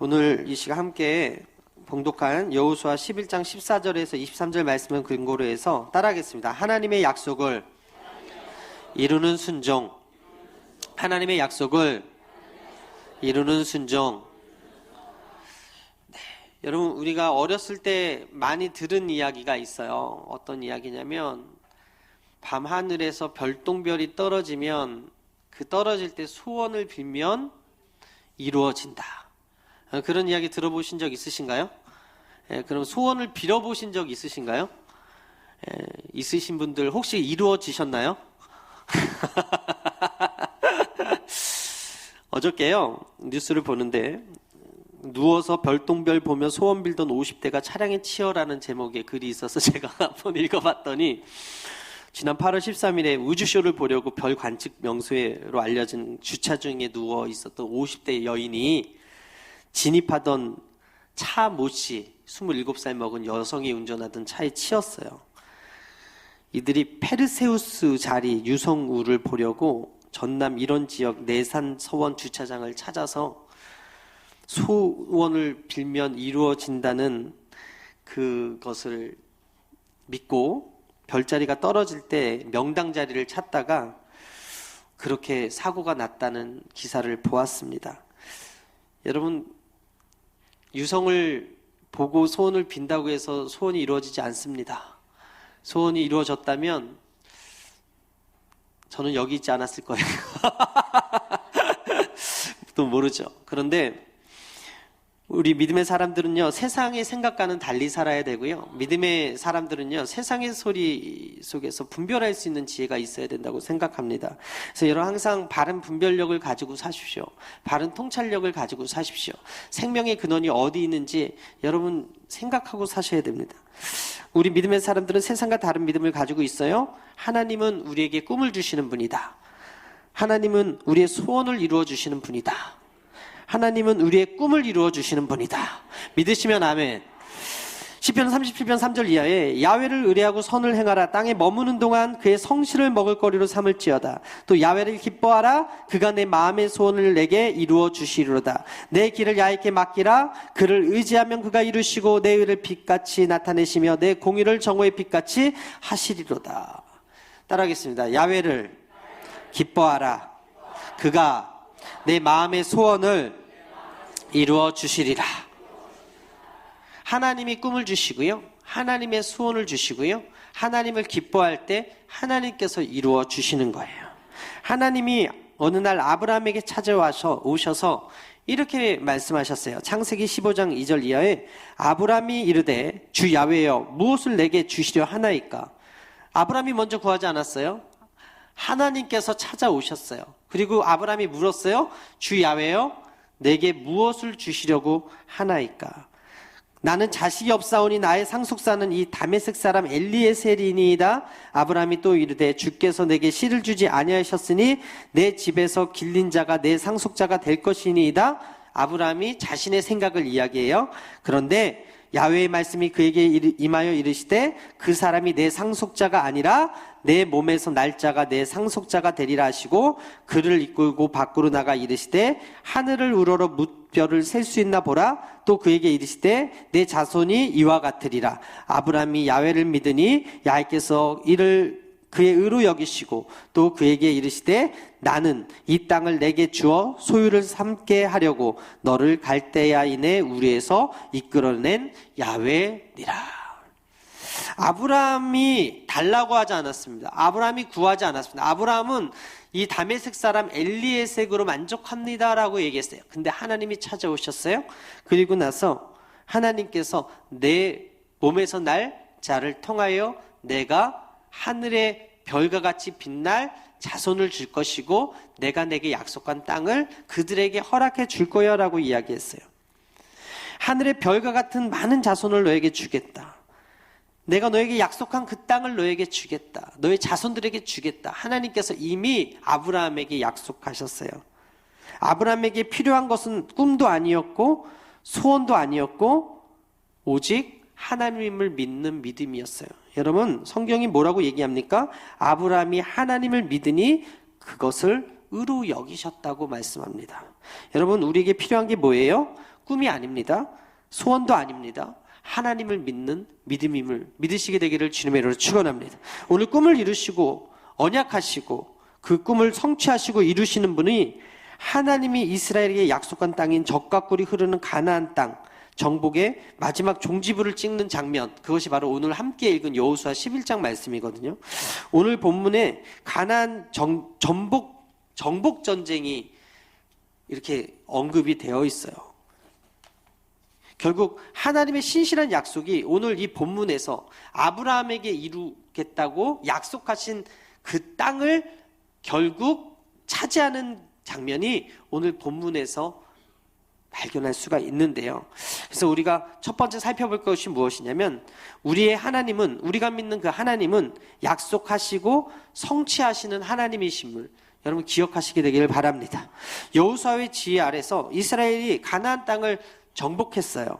오늘 이 시간 함께 봉독한 여호수아 11장 14절에서 23절 말씀을 근거로 해서 따라하겠습니다. 하나님의 약속을 이루는 순종. 하나님의 약속을 이루는 순종. 네, 여러분, 우리가 어렸을 때 많이 들은 이야기가 있어요. 어떤 이야기냐면 밤하늘에서 별똥별이 떨어지면 그 떨어질 때 소원을 빌면 이루어진다. 그런 이야기 들어보신 적 있으신가요? 그럼 소원을 빌어보신 적 있으신가요? 있으신 분들 혹시 이루어지셨나요? 어저께요 뉴스를 보는데 누워서 별똥별 보며 소원 빌던 50대가 차량에 치여라는 제목의 글이 있어서 제가 한번 읽어봤더니 지난 8월 13일에 우주쇼를 보려고 별 관측 명소로 알려진 주차 중에 누워 있었던 50대 여인이 진입하던 차 모씨 27살 먹은 여성이 운전하던 차에 치였어요. 이들이 페르세우스 자리 유성우를 보려고 전남 일원 지역 내산 서원 주차장을 찾아서 소원을 빌면 이루어진다는 그것을 믿고 별자리가 떨어질 때 명당 자리를 찾다가 그렇게 사고가 났다는 기사를 보았습니다. 여러분, 유성을 보고 소원을 빈다고 해서 소원이 이루어지지 않습니다. 소원이 이루어졌다면 저는 여기 있지 않았을 거예요. 또 모르죠. 그런데 우리 믿음의 사람들은요, 세상의 생각과는 달리 살아야 되고요. 믿음의 사람들은요, 세상의 소리 속에서 분별할 수 있는 지혜가 있어야 된다고 생각합니다. 그래서 여러분 항상 바른 분별력을 가지고 사십시오. 바른 통찰력을 가지고 사십시오. 생명의 근원이 어디 있는지 여러분 생각하고 사셔야 됩니다. 우리 믿음의 사람들은 세상과 다른 믿음을 가지고 있어요. 하나님은 우리에게 꿈을 주시는 분이다. 하나님은 우리의 소원을 이루어 주시는 분이다. 하나님은 우리의 꿈을 이루어 주시는 분이다. 믿으시면 아멘. 시편 37편 3절 이하에 야훼를 의뢰하고 선을 행하라. 땅에 머무는 동안 그의 성실을 먹을거리로 삼을지어다. 또 야훼를 기뻐하라. 그가 내 마음의 소원을 내게 이루어 주시리로다. 내 길을 야훼께 맡기라. 그를 의지하면 그가 이루시고 내 의를 빛같이 나타내시며 내 공의를 정오의 빛같이 하시리로다. 따라하겠습니다. 야훼를 기뻐하라. 그가 내 마음의 소원을 이루어 주시리라. 하나님이 꿈을 주시고요, 하나님의 소원을 주시고요, 하나님을 기뻐할 때 하나님께서 이루어 주시는 거예요. 하나님이 어느 날 아브라함에게 오셔서 이렇게 말씀하셨어요. 창세기 15장 2절 이하에 아브라함이 이르되 주 야훼여 무엇을 내게 주시려 하나이까. 아브라함이 먼저 구하지 않았어요. 하나님께서 찾아오셨어요. 그리고 아브라함이 물었어요. 주 야훼여 내게 무엇을 주시려고 하나이까. 나는 자식이 없사오니 나의 상속사는 이 다메섹 사람 엘리에셀이니이다. 아브라함이 또 이르되 주께서 내게 씨를 주지 아니하셨으니 내 집에서 길린 자가 내 상속자가 될 것이니이다. 아브라함이 자신의 생각을 이야기해요. 그런데 야훼의 말씀이 그에게 임하여 이르시되 그 사람이 내 상속자가 아니라 내 몸에서 날 자가 내 상속자가 되리라 하시고 그를 이끌고 밖으로 나가 이르시되 하늘을 우러러 뭇별을 셀 수 있나 보라. 또 그에게 이르시되 내 자손이 이와 같으리라. 아브라함이 야훼를 믿으니 야훼께서 이를 그의 의로 여기시고 또 그에게 이르시되 나는 이 땅을 내게 주어 소유를 삼게 하려고 너를 갈대아인의 우리에서 이끌어낸 야훼니라. 아브라함이 달라고 하지 않았습니다. 아브라함이 구하지 않았습니다. 아브라함은 이 다메섹 사람 엘리에셀으로 만족합니다라고 얘기했어요. 근데 하나님이 찾아오셨어요. 그리고 나서 하나님께서 내 몸에서 날 자를 통하여 내가 하늘의 별과 같이 빛날 자손을 줄 것이고 내가 내게 약속한 땅을 그들에게 허락해 줄 거야 라고 이야기했어요. 하늘의 별과 같은 많은 자손을 너에게 주겠다. 내가 너에게 약속한 그 땅을 너에게 주겠다. 너의 자손들에게 주겠다. 하나님께서 이미 아브라함에게 약속하셨어요. 아브라함에게 필요한 것은 꿈도 아니었고 소원도 아니었고 오직 하나님을 믿는 믿음이었어요. 여러분, 성경이 뭐라고 얘기합니까? 아브라함이 하나님을 믿으니 그것을 의로 여기셨다고 말씀합니다. 여러분, 우리에게 필요한 게 뭐예요? 꿈이 아닙니다. 소원도 아닙니다. 하나님을 믿는 믿음임을 믿으시게 되기를 주님의 이름으로 축원합니다. 오늘 꿈을 이루시고 언약하시고 그 꿈을 성취하시고 이루시는 분이 하나님이 이스라엘에게 약속한 땅인 젖과 꿀이 흐르는 가나안 땅 정복의 마지막 종지부를 찍는 장면, 그것이 바로 오늘 함께 읽은 여호수아 11장 말씀이거든요. 오늘 본문에 가나안 정복 전쟁이 이렇게 언급이 되어 있어요. 결국 하나님의 신실한 약속이 오늘 이 본문에서 아브라함에게 이루겠다고 약속하신 그 땅을 결국 차지하는 장면이 오늘 본문에서 발견할 수가 있는데요. 그래서 우리가 첫 번째 살펴볼 것이 무엇이냐면 우리의 하나님은, 우리가 믿는 그 하나님은 약속하시고 성취하시는 하나님이심을 여러분 기억하시게 되기를 바랍니다. 여호수아의 지휘 아래서 이스라엘이 가나안 땅을 정복했어요.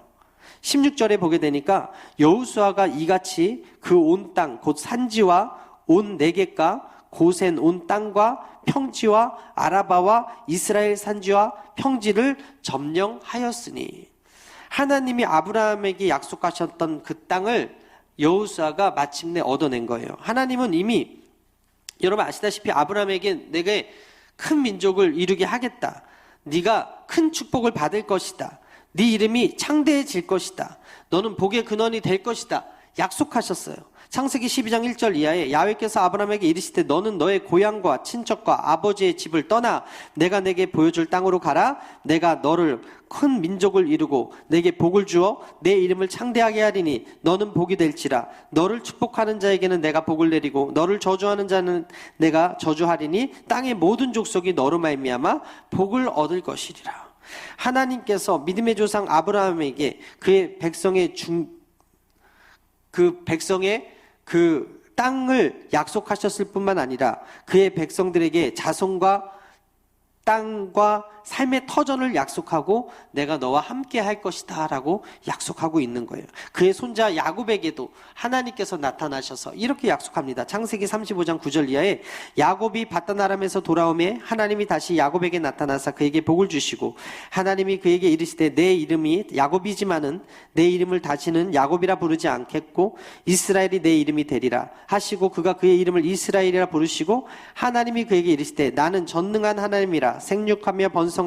16절에 보게 되니까 여호수아가 이같이 그 온 땅 곧 산지와 온 네겝과 고센 온 땅과 평지와 아라바와 이스라엘 산지와 평지를 점령하였으니, 하나님이 아브라함에게 약속하셨던 그 땅을 여호수아가 마침내 얻어낸 거예요. 하나님은 이미 여러분 아시다시피 아브라함에게 내게 큰 민족을 이루게 하겠다, 네가 큰 축복을 받을 것이다, 네 이름이 창대해질 것이다, 너는 복의 근원이 될 것이다 약속하셨어요. 창세기 12장 1절 이하에 야훼께서 아브라함에게 이르시되 너는 너의 고향과 친척과 아버지의 집을 떠나 내가 내게 보여줄 땅으로 가라. 내가 너를 큰 민족을 이루고 내게 복을 주어 내 이름을 창대하게 하리니 너는 복이 될지라. 너를 축복하는 자에게는 내가 복을 내리고 너를 저주하는 자는 내가 저주하리니 땅의 모든 족속이 너로 말미암아 복을 얻을 것이리라. 하나님께서 믿음의 조상 아브라함에게 그의 백성의 그 땅을 약속하셨을 뿐만 아니라 그의 백성들에게 자손과 땅과 삶의 터전을 약속하고 내가 너와 함께 할 것이다 라고 약속하고 있는 거예요. 그의 손자 야곱에게도 하나님께서 나타나셔서 이렇게 약속합니다. 창세기 35장 9절 이하에 야곱이 바다나람에서 돌아오매 하나님이 다시 야곱에게 나타나사 그에게 복을 주시고 하나님이 그에게 이르시되 내 이름이 야곱이지만은 내 이름을 다시는 야곱이라 부르지 않겠고 이스라엘이 내 이름이 되리라 하시고 그가 그의 이름을 이스라엘이라 부르시고 하나님이 그에게 이르시되 나는 전능한 하나님이라 생육하며 번성하라.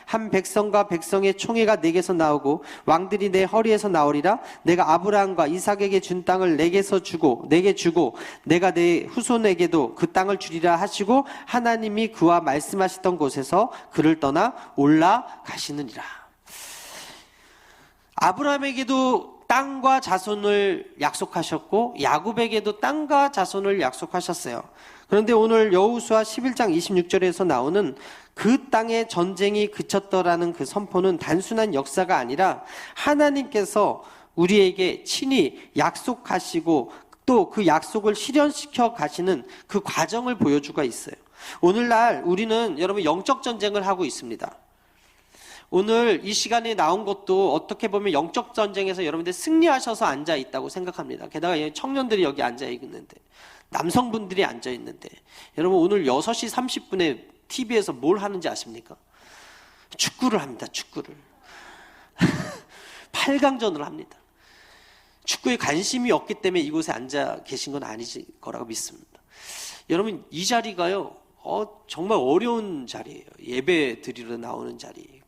한 백성과 백성의 총회가 내게서 나오고 왕들이 내 허리에서 나오리라. 내가 아브라함과 이삭에게 준 땅을 내게 주고 내가 내 후손에게도 그 땅을 주리라 하시고 하나님이 그와 말씀하셨던 곳에서 그를 떠나 올라가시느니라. 아브라함에게도 땅과 자손을 약속하셨고 야곱에게도 땅과 자손을 약속하셨어요. 그런데 오늘 여호수아 11장 26절에서 나오는 그 땅의 전쟁이 그쳤더라는 그 선포는 단순한 역사가 아니라 하나님께서 우리에게 친히 약속하시고 또 그 약속을 실현시켜 가시는 그 과정을 보여주고 있어요. 오늘날 우리는 여러분 영적 전쟁을 하고 있습니다. 오늘 이 시간에 나온 것도 어떻게 보면 영적 전쟁에서 여러분들 승리하셔서 앉아 있다고 생각합니다. 게다가 청년들이 여기 앉아 있는데, 남성분들이 앉아 있는데, 여러분 오늘 6시 30분에 TV에서 뭘 하는지 아십니까? 축구를 합니다. 축구를 8강전을 합니다. 축구에 관심이 없기 때문에 이곳에 앉아 계신 건 아니실 거라고 믿습니다. 여러분 이 자리가요 정말 어려운 자리예요. 예배 드리러 나오는 자리,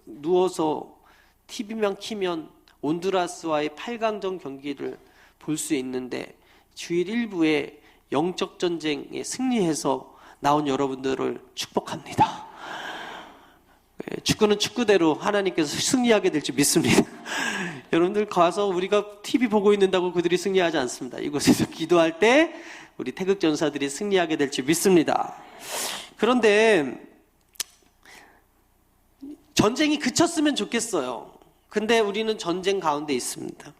누워서 TV만 키면 온두라스와의 8강전 경기를 볼 수 있는데 주일 일부에 영적 전쟁에 승리해서 나온 여러분들을 축복합니다. 축구는 축구대로 하나님께서 승리하게 될지 믿습니다. 여러분들 가서 우리가 TV 보고 있는다고 그들이 승리하지 않습니다. 이곳에서 기도할 때 우리 태극 전사들이 승리하게 될지 믿습니다. 그런데 전쟁이 그쳤으면 좋겠어요. 근데 우리는 전쟁 가운데 있습니다.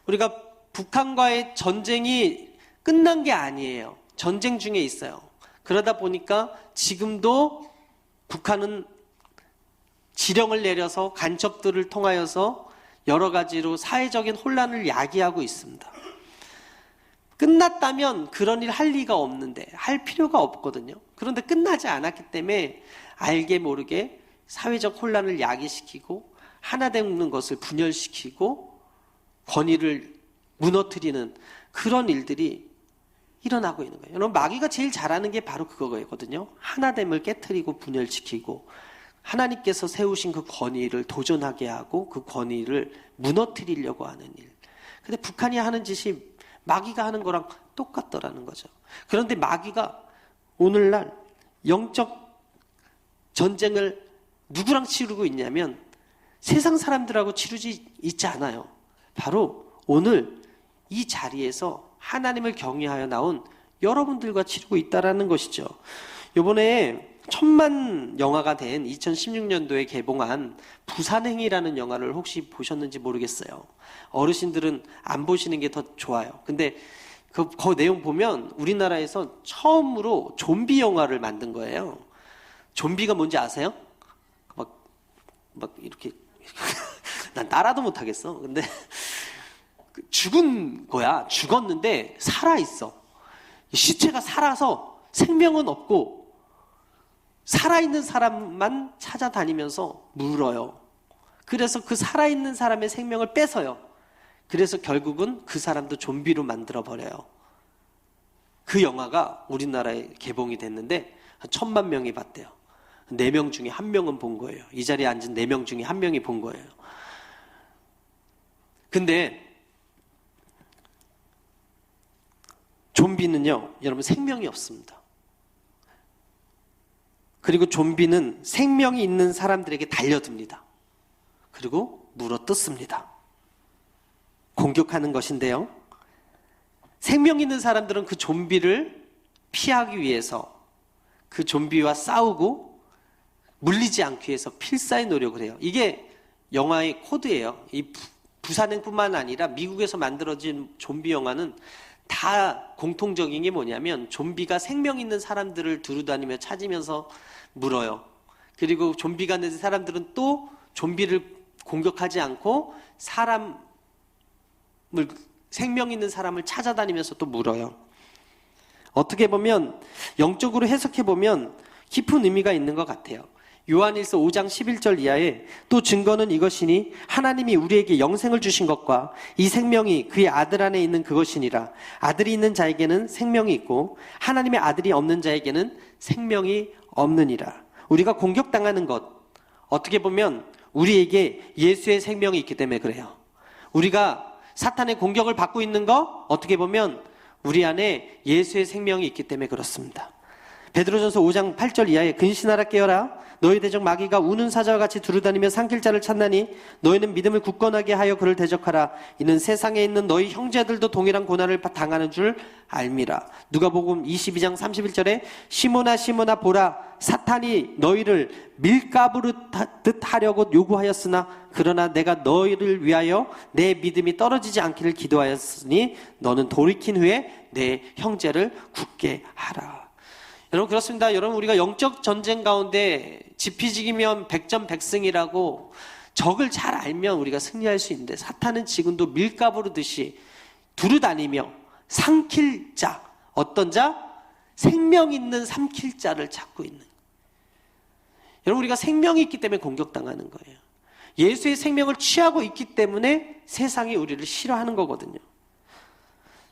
우리가 북한과의 전쟁이 끝난 게 아니에요. 전쟁 중에 있어요. 그러다 보니까 지금도 북한은 지령을 내려서 간첩들을 통하여서 여러 가지로 사회적인 혼란을 야기하고 있습니다. 끝났다면 그런 일 할 리가 없는데, 할 필요가 없거든요. 그런데 끝나지 않았기 때문에 알게 모르게 사회적 혼란을 야기시키고 하나 되는 것을 분열시키고 권위를 무너뜨리는 그런 일들이 일어나고 있는 거예요. 여러분, 마귀가 제일 잘하는 게 바로 그거거든요. 하나됨을 깨트리고 분열시키고 하나님께서 세우신 그 권위를 도전하게 하고 그 권위를 무너뜨리려고 하는 일. 근데 북한이 하는 짓이 마귀가 하는 거랑 똑같더라는 거죠. 그런데 마귀가 오늘날 영적 전쟁을 누구랑 치르고 있냐면 세상 사람들하고 치르지 있지 않아요. 바로 오늘 이 자리에서 하나님을 경외하여 나온 여러분들과 치르고 있다라는 것이죠. 이번에 천만 영화가 된 2016년도에 개봉한 부산행이라는 영화를 혹시 보셨는지 모르겠어요. 어르신들은 안 보시는 게 더 좋아요. 근데 그 내용 보면 우리나라에서 처음으로 좀비 영화를 만든 거예요. 좀비가 뭔지 아세요? 막 이렇게 난 따라도 못하겠어. 근데 죽은 거야. 죽었는데 살아있어. 시체가 살아서 생명은 없고 살아있는 사람만 찾아다니면서 물어요. 그래서 그 살아있는 사람의 생명을 뺏어요. 그래서 결국은 그 사람도 좀비로 만들어버려요. 그 영화가 우리나라에 개봉이 됐는데 한 1000만 명이 봤대요. 4명 중에 1명은 본 거예요. 이 자리에 앉은 4명 중에 1명이 본 거예요. 근데 좀비는요, 여러분 생명이 없습니다. 그리고 좀비는 생명이 있는 사람들에게 달려듭니다. 그리고 물어뜯습니다. 공격하는 것인데요. 생명 있는 사람들은 그 좀비를 피하기 위해서 그 좀비와 싸우고 물리지 않기 위해서 필사의 노력을 해요. 이게 영화의 코드예요. 이 부산행뿐만 아니라 미국에서 만들어진 좀비 영화는 다 공통적인 게 뭐냐면 좀비가 생명 있는 사람들을 두루다니며 찾으면서 물어요. 그리고 좀비가 된 사람들은 또 좀비를 공격하지 않고 생명 있는 사람을 찾아다니면서 또 물어요. 어떻게 보면 영적으로 해석해 보면 깊은 의미가 있는 것 같아요. 요한일서 5장 11절 이하에 또 증거는 이것이니 하나님이 우리에게 영생을 주신 것과 이 생명이 그의 아들 안에 있는 그것이니라. 아들이 있는 자에게는 생명이 있고 하나님의 아들이 없는 자에게는 생명이 없느니라. 우리가 공격당하는 것, 어떻게 보면 우리에게 예수의 생명이 있기 때문에 그래요. 우리가 사탄의 공격을 받고 있는 거, 어떻게 보면 우리 안에 예수의 생명이 있기 때문에 그렇습니다. 베드로전서 5장 8절 이하에 근신하라 깨어라. 너희 대적 마귀가 우는 사자와 같이 두루다니며 삼킬 자를 찾나니 너희는 믿음을 굳건하게 하여 그를 대적하라. 이는 세상에 있는 너희 형제들도 동일한 고난을 당하는 줄 알미라. 누가복음 22장 31절에 시몬아 시몬아 보라 사탄이 너희를 밀가부르듯 하려고 요구하였으나 그러나 내가 너희를 위하여 내 믿음이 떨어지지 않기를 기도하였으니 너는 돌이킨 후에 내 형제를 굳게 하라. 여러분 그렇습니다. 여러분 우리가 영적 전쟁 가운데 지피지기면 백전백승이라고 적을 잘 알면 우리가 승리할 수 있는데 사탄은 지금도 밀가부르듯이 두루다니며 삼킬 자, 어떤 자? 생명 있는 삼킬 자를 찾고 있는. 여러분 우리가 생명이 있기 때문에 공격당하는 거예요. 예수의 생명을 취하고 있기 때문에 세상이 우리를 싫어하는 거거든요.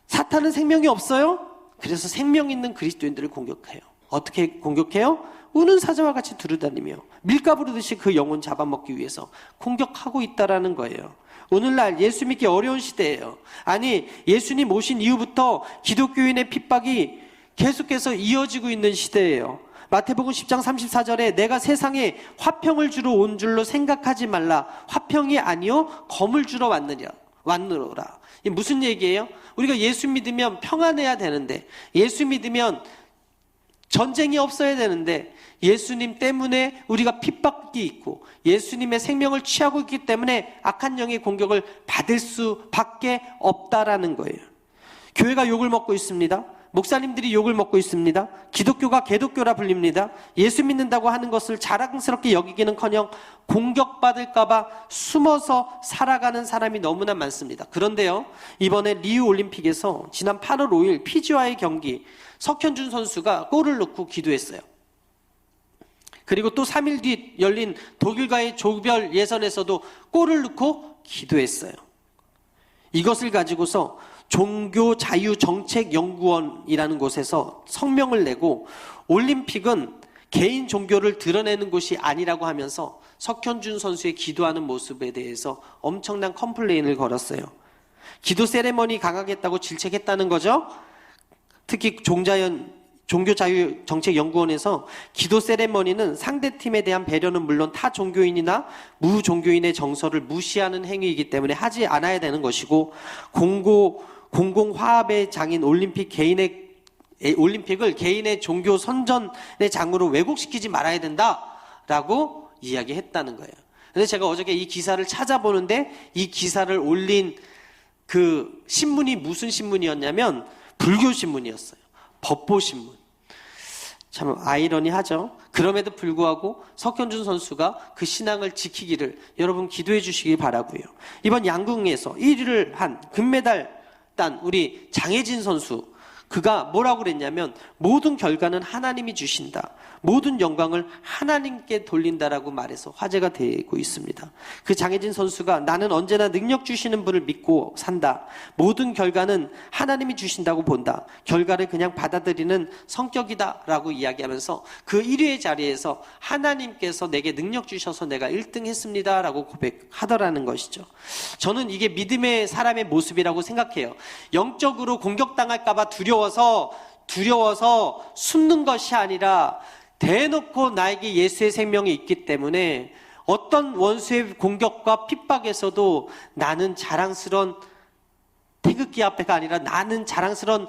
사탄은 생명이 없어요? 그래서 생명 있는 그리스도인들을 공격해요. 어떻게 공격해요? 우는 사자와 같이 두루다니며 밀가부르듯이 그 영혼 잡아먹기 위해서 공격하고 있다라는 거예요. 오늘날 예수 믿기 어려운 시대예요. 아니 예수님 오신 이후부터 기독교인의 핍박이 계속해서 이어지고 있는 시대예요. 마태복음 10장 34절에 내가 세상에 화평을 주러 온 줄로 생각하지 말라. 화평이 아니요 검을 주러 왔느라. 이게 무슨 얘기예요? 우리가 예수 믿으면 평안해야 되는데, 예수 믿으면 전쟁이 없어야 되는데, 예수님 때문에 우리가 핍박이 있고 예수님의 생명을 취하고 있기 때문에 악한 영의 공격을 받을 수밖에 없다라는 거예요. 교회가 욕을 먹고 있습니다. 목사님들이 욕을 먹고 있습니다. 기독교가 개독교라 불립니다. 예수 믿는다고 하는 것을 자랑스럽게 여기기는커녕 공격받을까봐 숨어서 살아가는 사람이 너무나 많습니다. 그런데요, 이번에 리우 올림픽에서 지난 8월 5일 피지와의 경기 석현준 선수가 골을 넣고 기도했어요. 그리고 또 3일 뒤 열린 독일과의 조별 예선에서도 골을 넣고 기도했어요. 이것을 가지고서 종교자유정책연구원이라는 곳에서 성명을 내고 올림픽은 개인 종교를 드러내는 곳이 아니라고 하면서 석현준 선수의 기도하는 모습에 대해서 엄청난 컴플레인을 걸었어요. 기도 세레머니 강하겠다고 질책했다는 거죠. 특히 종교자유정책연구원에서 기도 세레머니는 상대팀에 대한 배려는 물론 타 종교인이나 무종교인의 정서를 무시하는 행위이기 때문에 하지 않아야 되는 것이고, 공공화합의 장인 올림픽을 개인의 종교 선전의 장으로 왜곡시키지 말아야 된다라고 이야기했다는 거예요. 근데 제가 어저께 이 기사를 찾아보는데 이 기사를 올린 그 신문이 무슨 신문이었냐면 불교 신문이었어요. 법보신문. 참 아이러니하죠. 그럼에도 불구하고 석현준 선수가 그 신앙을 지키기를 여러분 기도해 주시기 바라고요. 이번 양궁에서 1위를 한 금메달 딴 우리 장혜진 선수, 그가 뭐라고 그랬냐면 모든 결과는 하나님이 주신다, 모든 영광을 하나님께 돌린다라고 말해서 화제가 되고 있습니다. 그 장혜진 선수가 나는 언제나 능력 주시는 분을 믿고 산다, 모든 결과는 하나님이 주신다고 본다, 결과를 그냥 받아들이는 성격이다 라고 이야기하면서 그 1위의 자리에서 하나님께서 내게 능력 주셔서 내가 1등 했습니다 라고 고백하더라는 것이죠. 저는 이게 믿음의 사람의 모습이라고 생각해요. 영적으로 공격당할까 봐 두려워서 숨는 것이 아니라 대놓고 나에게 예수의 생명이 있기 때문에 어떤 원수의 공격과 핍박에서도 나는 자랑스러운 태극기 앞에가 아니라 나는 자랑스러운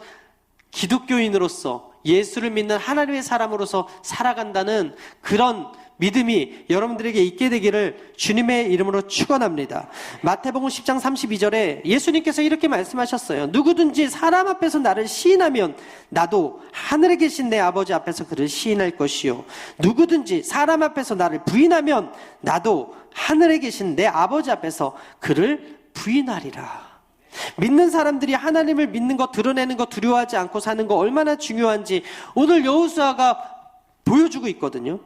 기독교인으로서 예수를 믿는 하나님의 사람으로서 살아간다는 그런 믿음이 여러분들에게 있게 되기를 주님의 이름으로 축원합니다. 마태복음 10장 32절에 예수님께서 이렇게 말씀하셨어요. 누구든지 사람 앞에서 나를 시인하면 나도 하늘에 계신 내 아버지 앞에서 그를 시인할 것이요, 누구든지 사람 앞에서 나를 부인하면 나도 하늘에 계신 내 아버지 앞에서 그를 부인하리라. 믿는 사람들이 하나님을 믿는 것, 드러내는 것, 두려워하지 않고 사는 거 얼마나 중요한지 오늘 여호수아가 보여주고 있거든요.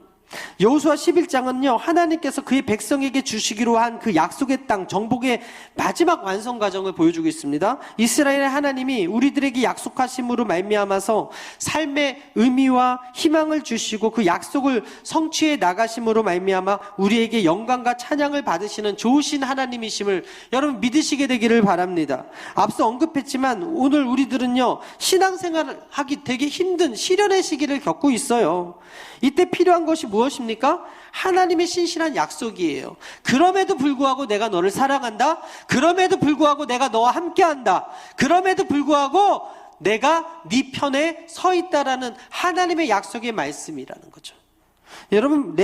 여호수아 11장은요 하나님께서 그의 백성에게 주시기로 한 그 약속의 땅 정복의 마지막 완성 과정을 보여주고 있습니다. 이스라엘의 하나님이 우리들에게 약속하심으로 말미암아서 삶의 의미와 희망을 주시고 그 약속을 성취해 나가심으로 말미암아 우리에게 영광과 찬양을 받으시는 좋으신 하나님이심을 여러분 믿으시게 되기를 바랍니다. 앞서 언급했지만 오늘 우리들은요 신앙생활을 하기 되게 힘든 시련의 시기를 겪고 있어요. 이때 필요한 것이 무엇입니까? 하나님의 신실한 약속이에요. 그럼에도 불구하고 내가 너를 사랑한다. 그럼에도 불구하고 내가 너와 함께한다. 그럼에도 불구하고 내가 네 편에 서 있다라는 하나님의 약속의 말씀이라는 거죠. 여러분,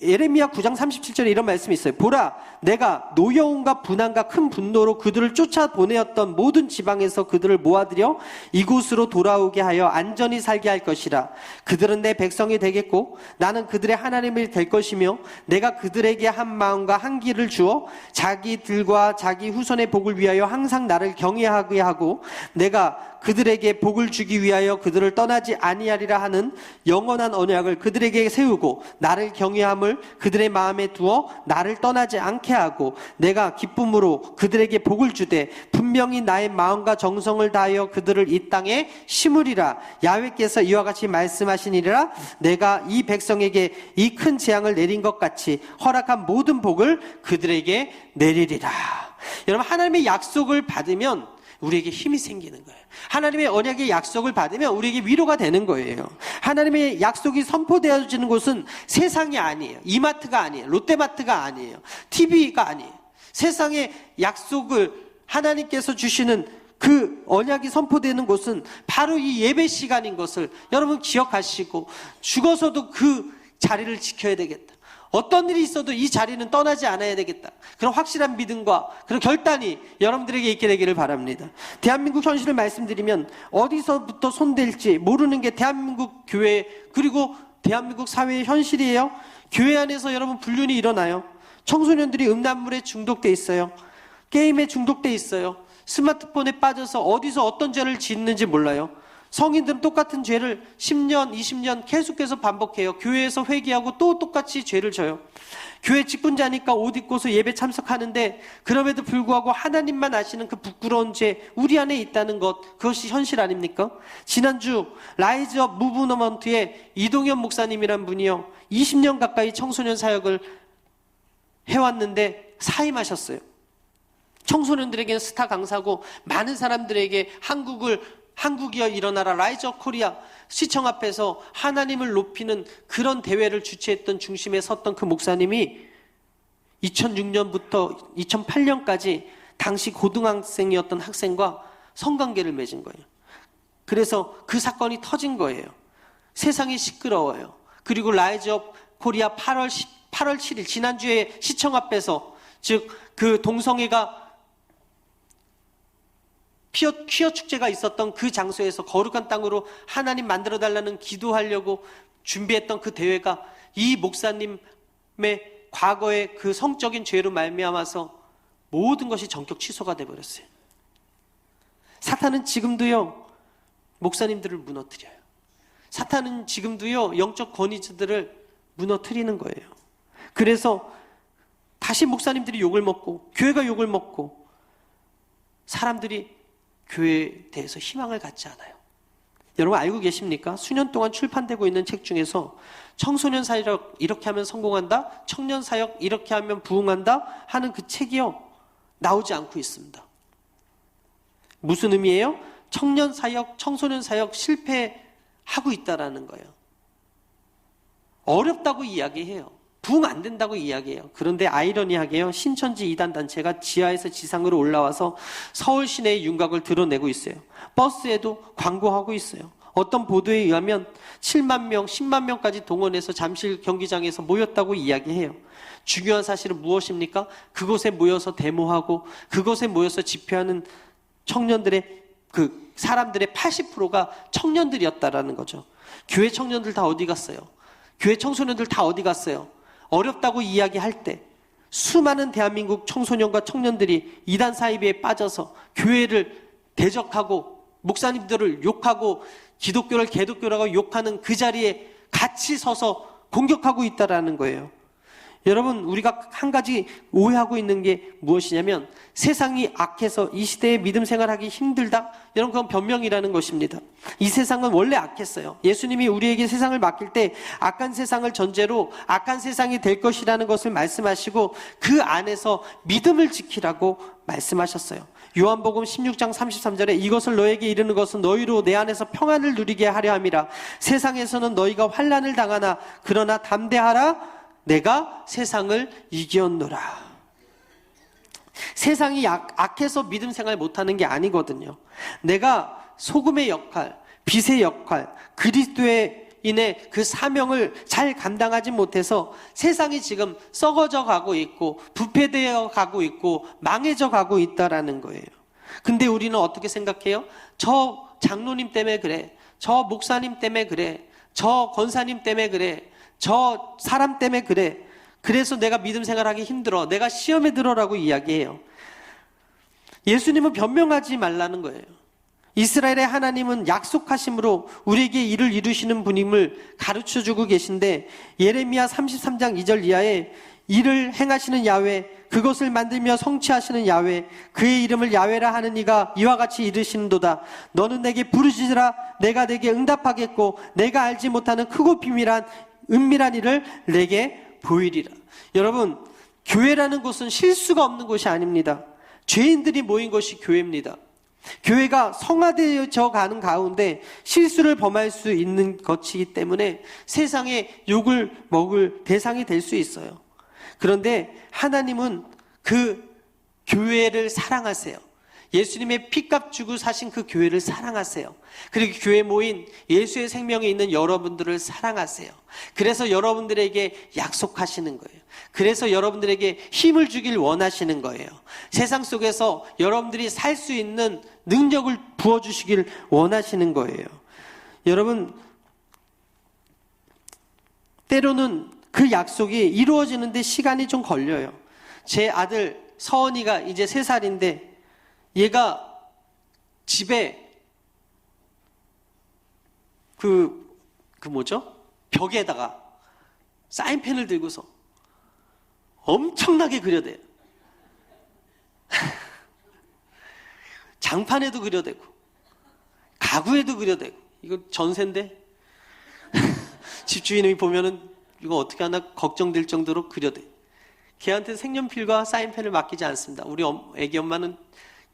예레미야 9장 37절에 이런 말씀이 있어요. 보라, 내가 노여움과 분한과 큰 분노로 그들을 쫓아보내었던 모든 지방에서 그들을 모아들여 이곳으로 돌아오게 하여 안전히 살게 할 것이라. 그들은 내 백성이 되겠고 나는 그들의 하나님이 될 것이며 내가 그들에게 한 마음과 한 길을 주어 자기들과 자기 후손의 복을 위하여 항상 나를 경외하게 하고 내가 그들에게 복을 주기 위하여 그들을 떠나지 아니하리라 하는 영원한 언약을 그들에게 세우고 나를 경외함을 그들의 마음에 두어 나를 떠나지 않게 하고 내가 기쁨으로 그들에게 복을 주되 분명히 나의 마음과 정성을 다하여 그들을 이 땅에 심으리라. 야훼께서 이와 같이 말씀하시니라. 내가 이 백성에게 이 큰 재앙을 내린 것 같이 허락한 모든 복을 그들에게 내리리라. 여러분, 하나님의 약속을 받으면 우리에게 힘이 생기는 거예요. 하나님의 언약의 약속을 받으면 우리에게 위로가 되는 거예요. 하나님의 약속이 선포되어지는 곳은 세상이 아니에요. 이마트가 아니에요. 롯데마트가 아니에요. TV가 아니에요. 세상의 약속을 하나님께서 주시는 그 언약이 선포되는 곳은 바로 이 예배 시간인 것을 여러분 기억하시고 죽어서도 그 자리를 지켜야 되겠다. 어떤 일이 있어도 이 자리는 떠나지 않아야 되겠다. 그런 확실한 믿음과 그런 결단이 여러분들에게 있게 되기를 바랍니다. 대한민국 현실을 말씀드리면 어디서부터 손댈지 모르는 게 대한민국 교회 그리고 대한민국 사회의 현실이에요. 교회 안에서 여러분 불륜이 일어나요. 청소년들이 음란물에 중독돼 있어요. 게임에 중독돼 있어요. 스마트폰에 빠져서 어디서 어떤 죄를 짓는지 몰라요. 성인들은 똑같은 죄를 10년, 20년 계속해서 반복해요. 교회에서 회개하고 또 똑같이 죄를 져요. 교회 직분자니까 옷 입고서 예배 참석하는데 그럼에도 불구하고 하나님만 아시는 그 부끄러운 죄 우리 안에 있다는 것, 그것이 현실 아닙니까? 지난주 라이즈 업 무브먼트의 이동현 목사님이란 분이요, 20년 가까이 청소년 사역을 해왔는데 사임하셨어요. 청소년들에게는 스타 강사고 많은 사람들에게 한국이여 일어나라, 라이즈 업 코리아 시청 앞에서 하나님을 높이는 그런 대회를 주최했던 중심에 섰던 그 목사님이 2006년부터 2008년까지 당시 고등학생이었던 학생과 성관계를 맺은 거예요. 그래서 그 사건이 터진 거예요. 세상이 시끄러워요. 그리고 라이즈 업 코리아 8월 7일 지난주에 시청 앞에서, 즉 그 동성애가 퀴어 축제가 있었던 그 장소에서 거룩한 땅으로 하나님 만들어달라는 기도하려고 준비했던 그 대회가 이 목사님의 과거의 그 성적인 죄로 말미암아서 모든 것이 전격 취소가 돼버렸어요. 사탄은 지금도요 목사님들을 무너뜨려요. 사탄은 지금도요 영적 권위자들을 무너뜨리는 거예요. 그래서 다시 목사님들이 욕을 먹고 교회가 욕을 먹고 사람들이 교회에 대해서 희망을 갖지 않아요. 여러분 알고 계십니까? 수년 동안 출판되고 있는 책 중에서 청소년 사역 이렇게 하면 성공한다, 청년 사역 이렇게 하면 부흥한다 하는 그 책이요 나오지 않고 있습니다. 무슨 의미예요? 청년 사역, 청소년 사역 실패하고 있다라는 거예요. 어렵다고 이야기해요. 부흥 안 된다고 이야기해요. 그런데 아이러니하게요, 신천지 이단 단체가 지하에서 지상으로 올라와서 서울 시내의 윤곽을 드러내고 있어요. 버스에도 광고하고 있어요. 어떤 보도에 의하면 7만 명, 10만 명까지 동원해서 잠실 경기장에서 모였다고 이야기해요. 중요한 사실은 무엇입니까? 그곳에 모여서 데모하고 그곳에 모여서 집회하는 청년들의 그 사람들의 80%가 청년들이었다라는 거죠. 교회 청년들 다 어디 갔어요? 교회 청소년들 다 어디 갔어요? 어렵다고 이야기할 때 수많은 대한민국 청소년과 청년들이 이단 사이비에 빠져서 교회를 대적하고 목사님들을 욕하고 기독교를 개독교라고 욕하는 그 자리에 같이 서서 공격하고 있다라는 거예요. 여러분 우리가 한 가지 오해하고 있는 게 무엇이냐면 세상이 악해서 이 시대에 믿음 생활하기 힘들다? 여러분 그건 변명이라는 것입니다. 이 세상은 원래 악했어요. 예수님이 우리에게 세상을 맡길 때 악한 세상을 전제로 악한 세상이 될 것이라는 것을 말씀하시고 그 안에서 믿음을 지키라고 말씀하셨어요. 요한복음 16장 33절에 이것을 너에게 이르는 것은 너희로 내 안에서 평안을 누리게 하려 함이라. 세상에서는 너희가 환난을 당하나 그러나 담대하라, 내가 세상을 이겼노라. 세상이 악해서 믿음 생활 못하는 게 아니거든요. 내가 소금의 역할, 빛의 역할, 그리스도인의 그 사명을 잘 감당하지 못해서 세상이 지금 썩어져 가고 있고 부패되어 가고 있고 망해져 가고 있다라는 거예요. 근데 우리는 어떻게 생각해요? 저 장로님 때문에 그래, 저 목사님 때문에 그래, 저 권사님 때문에 그래, 저 사람 때문에 그래, 그래서 내가 믿음 생활하기 힘들어, 내가 시험에 들어라고 이야기해요. 예수님은 변명하지 말라는 거예요. 이스라엘의 하나님은 약속하심으로 우리에게 일을 이루시는 분임을 가르쳐주고 계신데 예레미야 33장 2절 이하에 일을 행하시는 야훼, 그것을 만들며 성취하시는 야훼, 그의 이름을 야훼라 하는 이가 이와 같이 이르시는도다. 너는 내게 부르짖으라, 내가 내게 응답하겠고 내가 알지 못하는 크고 비밀한 은밀한 일을 내게 보이리라. 여러분 교회라는 곳은 실수가 없는 곳이 아닙니다. 죄인들이 모인 곳이 교회입니다. 교회가 성화되어져 가는 가운데 실수를 범할 수 있는 것이기 때문에 세상에 욕을 먹을 대상이 될 수 있어요. 그런데 하나님은 그 교회를 사랑하세요. 예수님의 피값 주고 사신 그 교회를 사랑하세요. 그리고 교회 모인 예수의 생명에 있는 여러분들을 사랑하세요. 그래서 여러분들에게 약속하시는 거예요. 그래서 여러분들에게 힘을 주길 원하시는 거예요. 세상 속에서 여러분들이 살 수 있는 능력을 부어주시길 원하시는 거예요. 여러분 때로는 그 약속이 이루어지는데 시간이 좀 걸려요. 제 아들 서원이가 이제 3살인데 얘가 집에 벽에다가 사인펜을 들고서 엄청나게 그려대요. 장판에도 그려대고 가구에도 그려대고. 이거 전세인데 집주인이 보면은 이거 어떻게 하나 걱정될 정도로 그려대. 걔한테 색연필과 사인펜을 맡기지 않습니다. 우리 애기 엄마는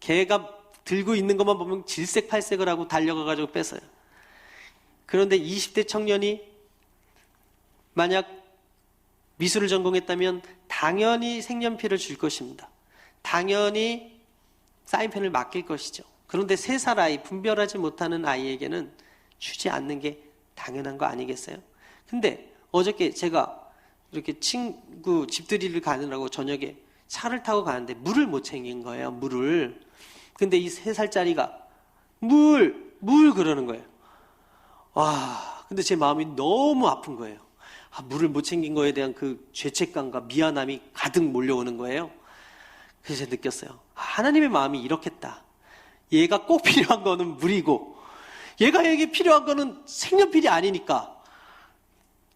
걔가 들고 있는 것만 보면 질색팔색을 하고 달려가가지고 뺏어요. 그런데 20대 청년이 만약 미술을 전공했다면 당연히 색연필을 줄 것입니다. 당연히 사인펜을 맡길 것이죠. 그런데 3살 아이, 분별하지 못하는 아이에게는 주지 않는 게 당연한 거 아니겠어요? 근데 어저께 제가 이렇게 친구 집들이를 가느라고 저녁에 차를 타고 가는데 물을 못 챙긴 거예요. 물을. 근데 이 3살짜리가 물 그러는 거예요. 와, 근데 제 마음이 너무 아픈 거예요. 물을 못 챙긴 거에 대한 그 죄책감과 미안함이 가득 몰려오는 거예요. 그래서 제가 느꼈어요. 하나님의 마음이 이렇겠다. 얘가 꼭 필요한 거는 물이고 얘가 필요한 거는 색연필이 아니니까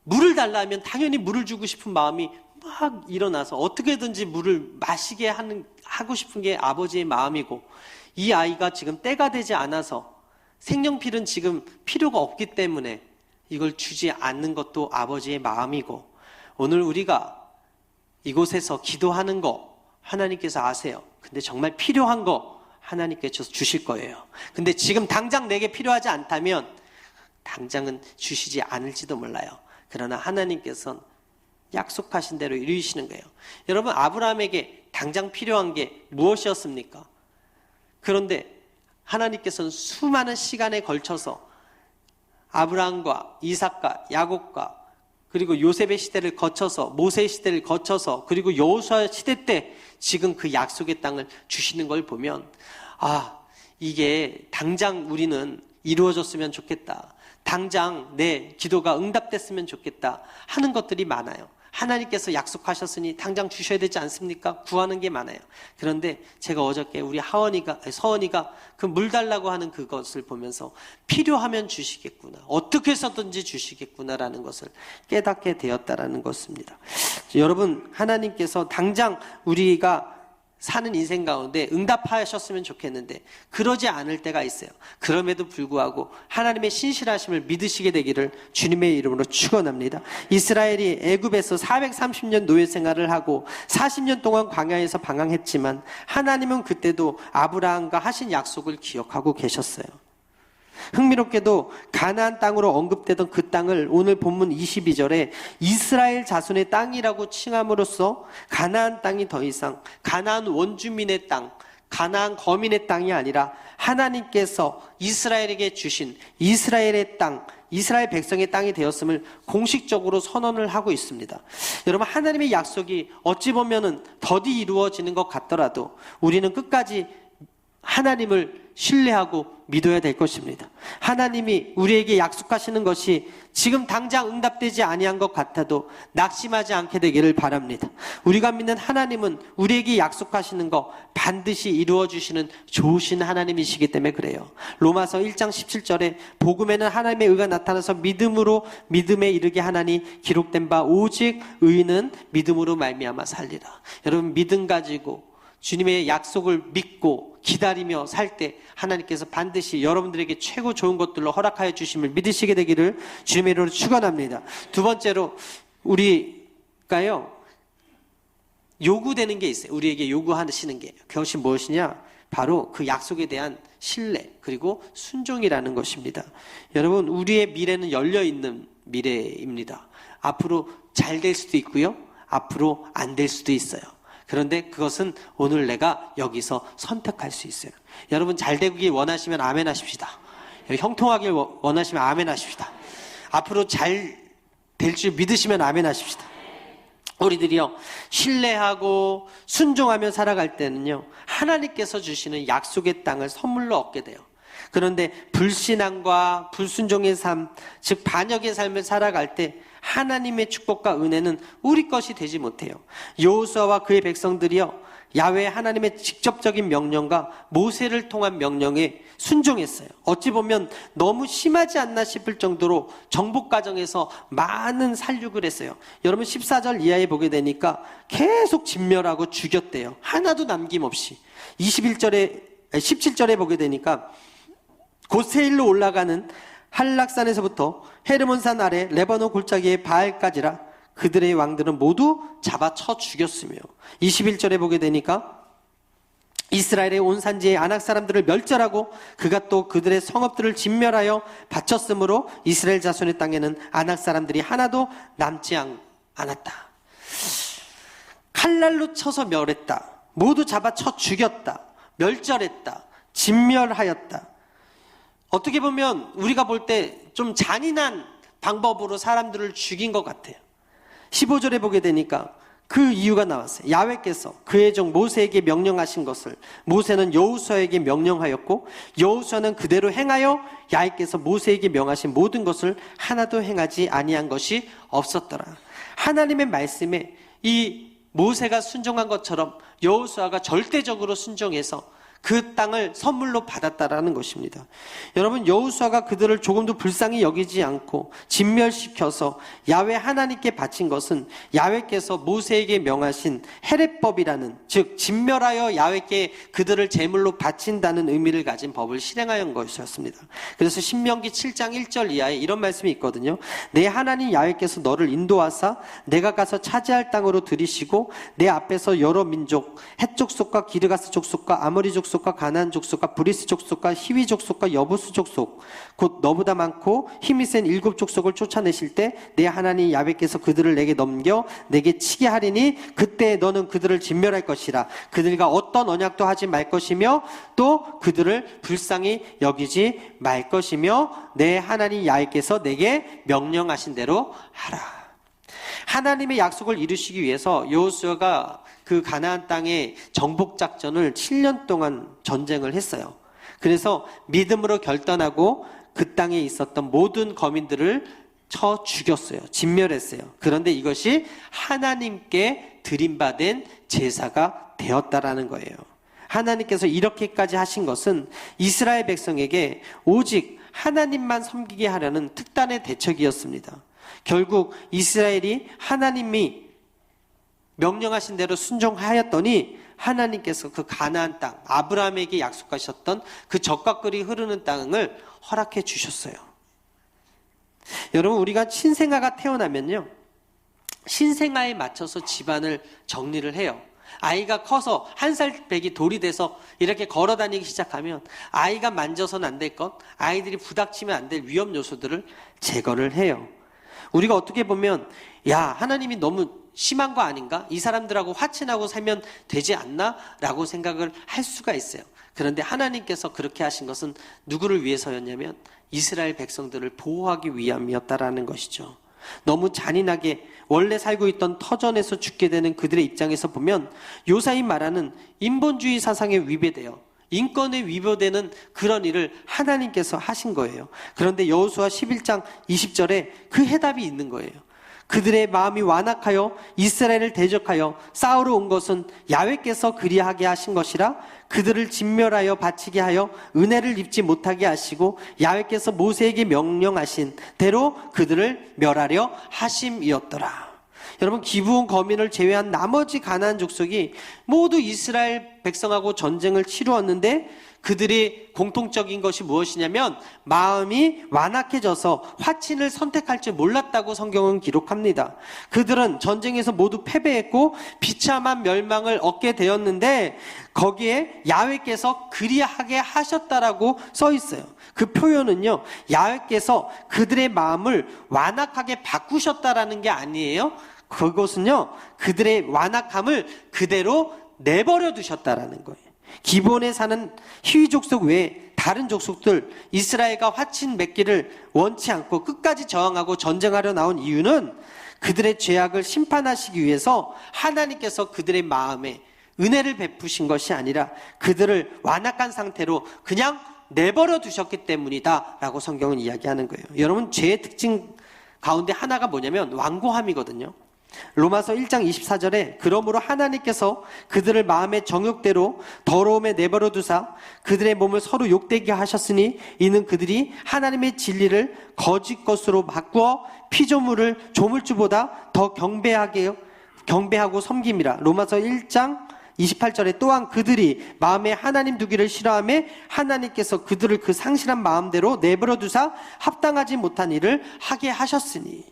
물을 달라 하면 당연히 물을 주고 싶은 마음이 막 일어나서 어떻게든지 물을 마시게 하고 싶은 게 아버지의 마음이고, 이 아이가 지금 때가 되지 않아서 색연필은 지금 필요가 없기 때문에 이걸 주지 않는 것도 아버지의 마음이고, 오늘 우리가 이곳에서 기도하는 거 하나님께서 아세요. 근데 정말 필요한 거 하나님께서 주실 거예요. 근데 지금 당장 내게 필요하지 않다면 당장은 주시지 않을지도 몰라요. 그러나 하나님께서는 약속하신 대로 이루시는 거예요. 여러분, 아브라함에게 당장 필요한 게 무엇이었습니까? 그런데 하나님께서는 수많은 시간에 걸쳐서 아브라함과 이삭과 야곱과 그리고 요셉의 시대를 거쳐서 모세의 시대를 거쳐서 그리고 여호수아 시대 때 지금 그 약속의 땅을 주시는 걸 보면, 이게 당장 우리는 이루어졌으면 좋겠다, 당장 내 기도가 응답됐으면 좋겠다 하는 것들이 많아요. 하나님께서 약속하셨으니 당장 주셔야 되지 않습니까? 구하는 게 많아요. 그런데 제가 어저께 우리 서원이가 그 물 달라고 하는 그것을 보면서 필요하면 주시겠구나, 어떻게 해서든지 주시겠구나라는 것을 깨닫게 되었다라는 것입니다. 여러분, 하나님께서 당장 우리가 사는 인생 가운데 응답하셨으면 좋겠는데 그러지 않을 때가 있어요. 그럼에도 불구하고 하나님의 신실하심을 믿으시게 되기를 주님의 이름으로 축원합니다. 이스라엘이 애굽에서 430년 노예 생활을 하고 40년 동안 광야에서 방황했지만 하나님은 그때도 아브라함과 하신 약속을 기억하고 계셨어요. 흥미롭게도 가나안 땅으로 언급되던 그 땅을 오늘 본문 22절에 이스라엘 자손의 땅이라고 칭함으로써 가나안 땅이 더 이상 가나안 원주민의 땅, 가나안 거민의 땅이 아니라 하나님께서 이스라엘에게 주신 이스라엘의 땅, 이스라엘 백성의 땅이 되었음을 공식적으로 선언을 하고 있습니다. 여러분, 하나님의 약속이 어찌 보면은 더디 이루어지는 것 같더라도 우리는 끝까지 하나님을 신뢰하고 믿어야 될 것입니다. 하나님이 우리에게 약속하시는 것이 지금 당장 응답되지 아니한 것 같아도 낙심하지 않게 되기를 바랍니다. 우리가 믿는 하나님은 우리에게 약속하시는 거 반드시 이루어 주시는 좋으신 하나님이시기 때문에 그래요. 로마서 1장 17절에 복음에는 하나님의 의가 나타나서 믿음에 이르게 하나니 기록된 바 오직 의인은 믿음으로 말미암아 살리라. 여러분, 믿음 가지고 주님의 약속을 믿고 기다리며 살 때 하나님께서 반드시 여러분들에게 최고 좋은 것들로 허락하여 주심을 믿으시게 되기를 주님의 이름으로 축원합니다. 두 번째로 우리가요, 요구되는 게 있어요. 우리에게 요구하시는 게, 그것이 무엇이냐? 바로 그 약속에 대한 신뢰 그리고 순종이라는 것입니다. 여러분, 우리의 미래는 열려있는 미래입니다. 앞으로 잘 될 수도 있고요, 앞으로 안 될 수도 있어요. 그런데 그것은 오늘 내가 여기서 선택할 수 있어요. 여러분, 잘 되길 원하시면 아멘 하십시다. 형통하길 원하시면 아멘 하십시다. 앞으로 잘 될 줄 믿으시면 아멘 하십시다. 우리들이요, 신뢰하고 순종하며 살아갈 때는요, 하나님께서 주시는 약속의 땅을 선물로 얻게 돼요. 그런데 불신앙과 불순종의 삶, 즉 반역의 삶을 살아갈 때 하나님의 축복과 은혜는 우리 것이 되지 못해요. 여호수아와 그의 백성들이요, 야훼 하나님의 직접적인 명령과 모세를 통한 명령에 순종했어요. 어찌 보면 너무 심하지 않나 싶을 정도로 정복 과정에서 많은 살육을 했어요. 여러분 14절 이하에 보게 되니까 계속 진멸하고 죽였대요. 하나도 남김없이. 17절에 보게 되니까 곧 세일로 올라가는 한락산에서부터 헤르몬산 아래 레바논 골짜기의 바알까지라 그들의 왕들은 모두 잡아쳐 죽였으며 21절에 보게 되니까 이스라엘의 온 산지의 아낙 사람들을 멸절하고 그가 또 그들의 성읍들을 진멸하여 바쳤으므로 이스라엘 자손의 땅에는 아낙 사람들이 하나도 남지 않았다. 칼날로 쳐서 멸했다. 모두 잡아쳐 죽였다. 멸절했다. 진멸하였다. 어떻게 보면 우리가 볼 때 좀 잔인한 방법으로 사람들을 죽인 것 같아요. 15절에 보게 되니까 그 이유가 나왔어요. 야훼께서 그의 종 모세에게 명령하신 것을 모세는 여호수아에게 명령하였고 여호수아는 그대로 행하여 야훼께서 모세에게 명하신 모든 것을 하나도 행하지 아니한 것이 없었더라. 하나님의 말씀에 이 모세가 순종한 것처럼 여호수아가 절대적으로 순종해서 그 땅을 선물로 받았다라는 것입니다. 여러분 여호수아가 그들을 조금도 불쌍히 여기지 않고 진멸시켜서 야훼 하나님께 바친 것은 야훼께서 모세에게 명하신 헤렛법이라는 즉 진멸하여 야훼께 그들을 제물로 바친다는 의미를 가진 법을 실행하여 것이었습니다. 그래서 신명기 7장 1절 이하에 이런 말씀이 있거든요. 내 하나님 야훼께서 너를 인도하사 내가 가서 차지할 땅으로 들이시고 내 앞에서 여러 민족 헷 족속과 기르가스 족속과 아모리 족속과 가나안 족속과 브리스 족속과 히위 족속과 여부스 족속 곧 너보다 많고 힘이 센 7 족속을 쫓아내실 때 내 하나님 야훼께서 그들을 내게 넘겨 내게 치게 하리니 그때 너는 그들을 진멸할 것이라. 그들과 어떤 언약도 하지 말 것이며 또 그들을 불쌍히 여기지 말 것이며 내 하나님 야훼께서 내게 명령하신 대로 하라. 하나님의 약속을 이루시기 위해서 여호수아가 그 가나안 땅의 정복 작전을 7년 동안 전쟁을 했어요. 그래서 믿음으로 결단하고 그 땅에 있었던 모든 거민들을 쳐 죽였어요. 진멸했어요. 그런데 이것이 하나님께 드림받은 제사가 되었다라는 거예요. 하나님께서 이렇게까지 하신 것은 이스라엘 백성에게 오직 하나님만 섬기게 하려는 특단의 대책이었습니다. 결국 이스라엘이 하나님이 명령하신 대로 순종하였더니 하나님께서 그 가나안 땅, 아브라함에게 약속하셨던 그 젖과 꿀이 흐르는 땅을 허락해 주셨어요. 여러분 우리가 신생아가 태어나면요 신생아에 맞춰서 집안을 정리를 해요. 아이가 커서 1살 배기 돌이 돼서 이렇게 걸어 다니기 시작하면 아이가 만져서는 안 될 것, 아이들이 부닥치면 안 될 위험 요소들을 제거를 해요. 우리가 어떻게 보면 야 하나님이 너무 심한 거 아닌가? 이 사람들하고 화친하고 살면 되지 않나? 라고 생각을 할 수가 있어요. 그런데 하나님께서 그렇게 하신 것은 누구를 위해서였냐면 이스라엘 백성들을 보호하기 위함이었다라는 것이죠. 너무 잔인하게 원래 살고 있던 터전에서 죽게 되는 그들의 입장에서 보면 요사이 말하는 인본주의 사상에 위배되어 인권에 위배되는 그런 일을 하나님께서 하신 거예요. 그런데 여호수아 11장 20절에 그 해답이 있는 거예요. 그들의 마음이 완악하여 이스라엘을 대적하여 싸우러 온 것은 야훼께서 그리하게 하신 것이라 그들을 진멸하여 바치게 하여 은혜를 입지 못하게 하시고 야훼께서 모세에게 명령하신 대로 그들을 멸하려 하심이었더라. 여러분 기브온 거민을 제외한 나머지 가나안 족속이 모두 이스라엘 백성하고 전쟁을 치루었는데 그들의 공통적인 것이 무엇이냐면 마음이 완악해져서 화친을 선택할 줄 몰랐다고 성경은 기록합니다. 그들은 전쟁에서 모두 패배했고 비참한 멸망을 얻게 되었는데 거기에 야훼께서 그리하게 하셨다라고 써 있어요. 그 표현은요 야훼께서 그들의 마음을 완악하게 바꾸셨다라는 게 아니에요. 그것은요 그들의 완악함을 그대로 내버려 두셨다라는 거예요. 기본에 사는 히위 족속 외에 다른 족속들 이스라엘과 화친 맺기를 원치 않고 끝까지 저항하고 전쟁하려 나온 이유는 그들의 죄악을 심판하시기 위해서 하나님께서 그들의 마음에 은혜를 베푸신 것이 아니라 그들을 완악한 상태로 그냥 내버려 두셨기 때문이다 라고 성경은 이야기하는 거예요. 여러분 죄의 특징 가운데 하나가 뭐냐면 완고함이거든요. 로마서 1장 24절에 그러므로 하나님께서 그들을 마음의 정욕대로 더러움에 내버려 두사 그들의 몸을 서로 욕되게 하셨으니 이는 그들이 하나님의 진리를 거짓 것으로 바꾸어 피조물을 조물주보다 더 경배하고 섬김이라. 로마서 1장 28절에 또한 그들이 마음에 하나님 두기를 싫어하며 하나님께서 그들을 그 상실한 마음대로 내버려 두사 합당하지 못한 일을 하게 하셨으니.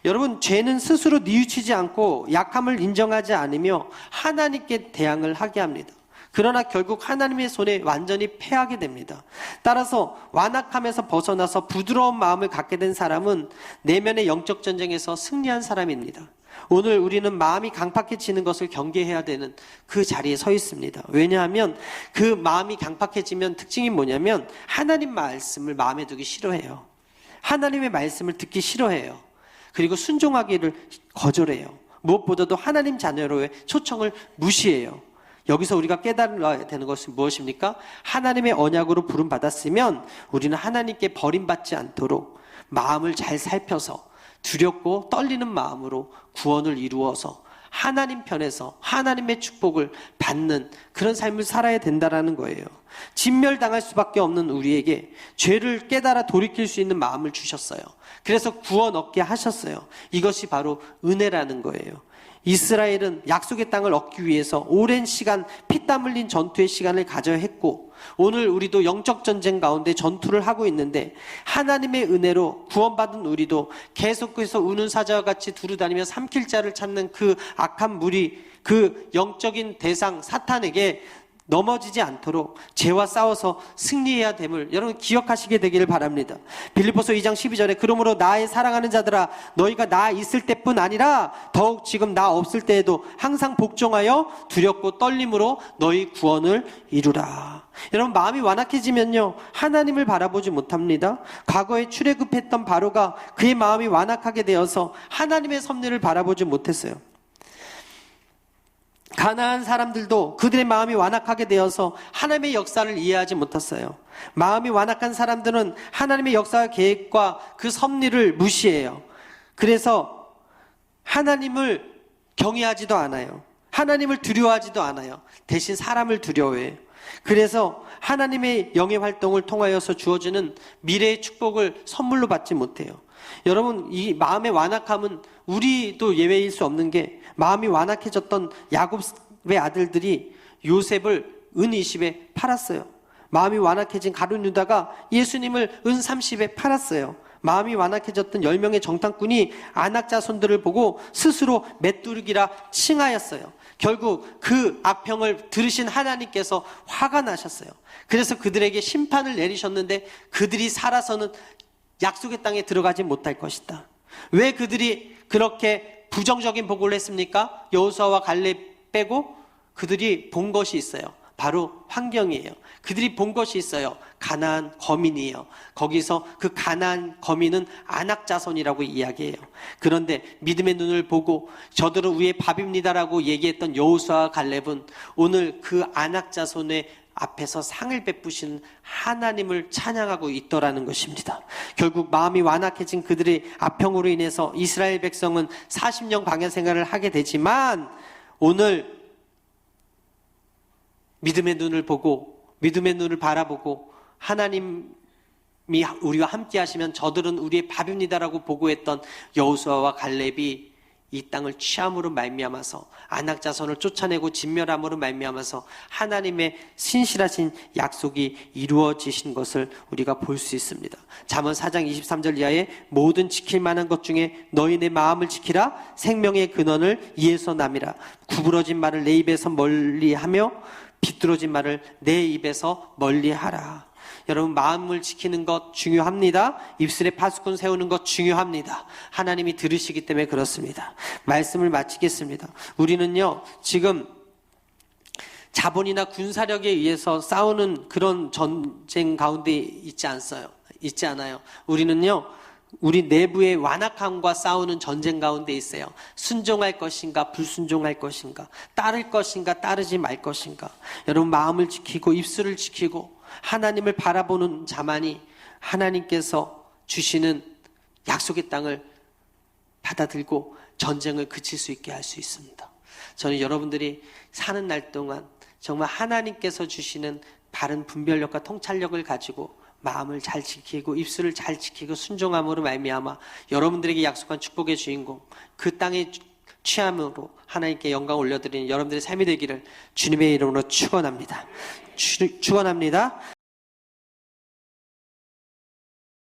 여러분, 죄는 스스로 뉘우치지 않고 약함을 인정하지 않으며 하나님께 대항을 하게 합니다. 그러나 결국 하나님의 손에 완전히 패하게 됩니다. 따라서 완악함에서 벗어나서 부드러운 마음을 갖게 된 사람은 내면의 영적 전쟁에서 승리한 사람입니다. 오늘 우리는 마음이 강팍해지는 것을 경계해야 되는 그 자리에 서 있습니다. 왜냐하면 그 마음이 강팍해지면 특징이 뭐냐면 하나님 말씀을 마음에 두기 싫어해요. 하나님의 말씀을 듣기 싫어해요. 그리고 순종하기를 거절해요. 무엇보다도 하나님 자녀로의 초청을 무시해요. 여기서 우리가 깨달아야 되는 것은 무엇입니까? 하나님의 언약으로 부름받았으면 우리는 하나님께 버림받지 않도록 마음을 잘 살펴서 두렵고 떨리는 마음으로 구원을 이루어서 하나님 편에서 하나님의 축복을 받는 그런 삶을 살아야 된다는 거예요. 진멸당할 수밖에 없는 우리에게 죄를 깨달아 돌이킬 수 있는 마음을 주셨어요. 그래서 구원 얻게 하셨어요. 이것이 바로 은혜라는 거예요. 이스라엘은 약속의 땅을 얻기 위해서 오랜 시간 피땀 흘린 전투의 시간을 가져야 했고, 오늘 우리도 영적 전쟁 가운데 전투를 하고 있는데 하나님의 은혜로 구원받은 우리도 계속해서 우는 사자와 같이 두루다니며 삼킬 자를 찾는 그 악한 무리, 그 영적인 대상 사탄에게 넘어지지 않도록 죄와 싸워서 승리해야 됨을 여러분 기억하시게 되기를 바랍니다. 빌립보서 2장 12절에 그러므로 나의 사랑하는 자들아 너희가 나 있을 때뿐 아니라 더욱 지금 나 없을 때에도 항상 복종하여 두렵고 떨림으로 너희 구원을 이루라. 여러분, 마음이 완악해지면요 하나님을 바라보지 못합니다. 과거에 출애굽했던 바로가 그의 마음이 완악하게 되어서 하나님의 섭리를 바라보지 못했어요. 가나안 사람들도 그들의 마음이 완악하게 되어서 하나님의 역사를 이해하지 못했어요. 마음이 완악한 사람들은 하나님의 역사와 계획과 그 섭리를 무시해요. 그래서 하나님을 경외하지도 않아요. 하나님을 두려워하지도 않아요. 대신 사람을 두려워해요. 그래서 하나님의 영의 활동을 통하여서 주어지는 미래의 축복을 선물로 받지 못해요. 여러분, 이 마음의 완악함은 우리도 예외일 수 없는 게, 마음이 완악해졌던 야곱의 아들들이 요셉을 은 20에 팔았어요. 마음이 완악해진 가룟 유다가 예수님을 은 30에 팔았어요. 마음이 완악해졌던 10명의 정탐꾼이 아낙 자손들을 보고 스스로 메뚜기라 칭하였어요. 결국 그 악평을 들으신 하나님께서 화가 나셨어요. 그래서 그들에게 심판을 내리셨는데 그들이 살아서는 약속의 땅에 들어가지 못할 것이다. 왜 그들이 그렇게 부정적인 보고를 했습니까? 여호수아와 갈렙 빼고 그들이 본 것이 있어요. 바로 환경이에요. 그들이 본 것이 있어요. 가나안 거민이에요. 거기서 그 가나안 거민은 아낙 자손이라고 이야기해요. 그런데 믿음의 눈을 보고 저들은 우리의 밥입니다라고 얘기했던 여호수아와 갈렙은 오늘 그 아낙 자손의 앞에서 상을 베푸신 하나님을 찬양하고 있더라는 것입니다. 결국 마음이 완악해진 그들의 악평으로 인해서 이스라엘 백성은 40년 광야 생활을 하게 되지만 오늘 믿음의 눈을 보고 믿음의 눈을 바라보고 하나님이 우리와 함께 하시면 저들은 우리의 밥입니다라고 보고했던 여호수아와 갈렙이 이 땅을 취함으로 말미암아서 아낙 자손을 쫓아내고 진멸함으로 말미암아서 하나님의 신실하신 약속이 이루어지신 것을 우리가 볼 수 있습니다. 잠언 4장 23절 이하에 모든 지킬 만한 것 중에 너희 내 마음을 지키라. 생명의 근원을 이에서 남이라. 구부러진 말을 내 입에서 멀리하며 비뚤어진 말을 내 입에서 멀리하라. 여러분, 마음을 지키는 것 중요합니다. 입술에 파수꾼 세우는 것 중요합니다. 하나님이 들으시기 때문에 그렇습니다. 말씀을 마치겠습니다. 우리는요 지금 자본이나 군사력에 의해서 싸우는 그런 전쟁 가운데 있지 않아요. 우리는요 우리 내부의 완악함과 싸우는 전쟁 가운데 있어요. 순종할 것인가 불순종할 것인가, 따를 것인가 따르지 말 것인가. 여러분, 마음을 지키고 입술을 지키고 하나님을 바라보는 자만이 하나님께서 주시는 약속의 땅을 받아들고 전쟁을 그칠 수 있게 할 수 있습니다. 저는 여러분들이 사는 날 동안 정말 하나님께서 주시는 바른 분별력과 통찰력을 가지고 마음을 잘 지키고 입술을 잘 지키고 순종함으로 말미암아 여러분들에게 약속한 축복의 주인공 그 땅의 취함으로 하나님께 영광 올려드리는 여러분들의 삶이 되기를 주님의 이름으로 축원합니다. 축원합니다.